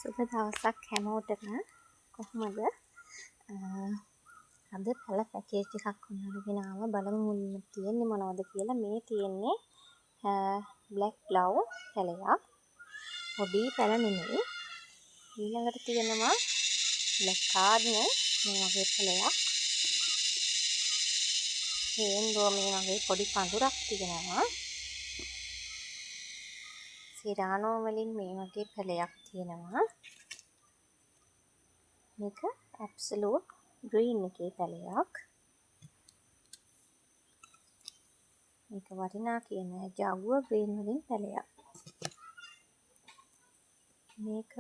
සුබ දවසක් හැමෝටම. කොහොමද? අද පැල පැකේජ් එකක් ඔයාලගෙන ආවා. බලමු මුලින්ම තියෙන්නේ මොනවද කියලා. මේ තියෙන්නේ බ්ලැක් ග්ලව් පැලයක්. පොඩි පැල නෙමෙයි. ඊළඟට තියෙනවා බ්ලැක් කාඩ්නර් මේ වගේ පැලයක්. රේන්බෝ මේ වගේ පොඩි පඳුරක් තියෙනවා. සිරානෝ වලින් මේ වගේ පැලයක් තියෙනවා. මේක ඇබ්සලූට් ග්‍රීන් එකේ පැලයක්. මේක වටිනා කියන ජවුව ග්‍රීන් වලින් පැලයක්. මේක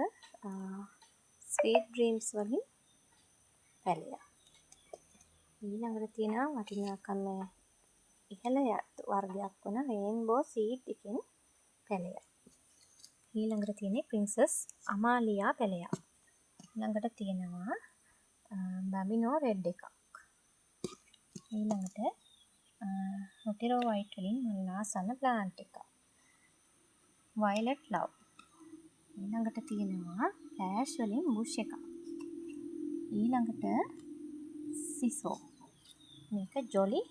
ස්වීට් ඩ්‍රීම්ස් වලින් පැලයක්. ඊළඟට තියෙනවා වටිනාකම ඉහළ වර්ගයක් වන රේන්බෝ සීඩ් එකෙන් පැලයක්. ඊළඟට තියෙන්නේ ප්‍රින්සස් අමාලියා පැලයක්. ඊළඟට තියෙනවා බැබිනෝ රෙඩ් එකක්. ඊළඟට නොටිරෝ වයිට් වලින් මල්ලාසන ප්ලාන්ට් එකක්. Violet love. ඊළඟට තියෙනවා ෆ්ලෑෂ් වලින් බුෂ් එකක්. ඊළඟට සිසෝ. මේක ජොලි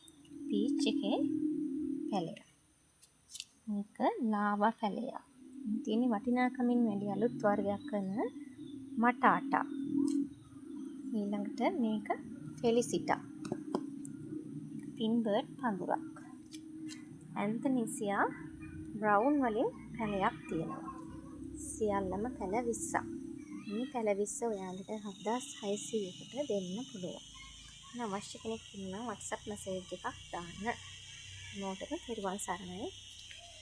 පීච් එකේ පැලයක්. මේක ලාවා පැලයක්. තියෙන වටිනාකමින් වැඩි අලුත් වර්ගයක් කරන මටාටා. ඊළඟට මේක ෆෙලිසිටා. පින්බර්ඩ් පඳුරක්. ඇන්තනීසියා බ්‍රවුන් වලින් පැලයක් තියෙනවා. සියල්ලම පැල 20ක්. මේ පැල 20 ඔයාලට 7600කට දෙන්න පුළුවන්. අවශ්‍ය කෙනෙක් ඉන්නවා WhatsApp මැසේජ් එකක් දාන්න. මොකටද? පෙරවන් සරණයි.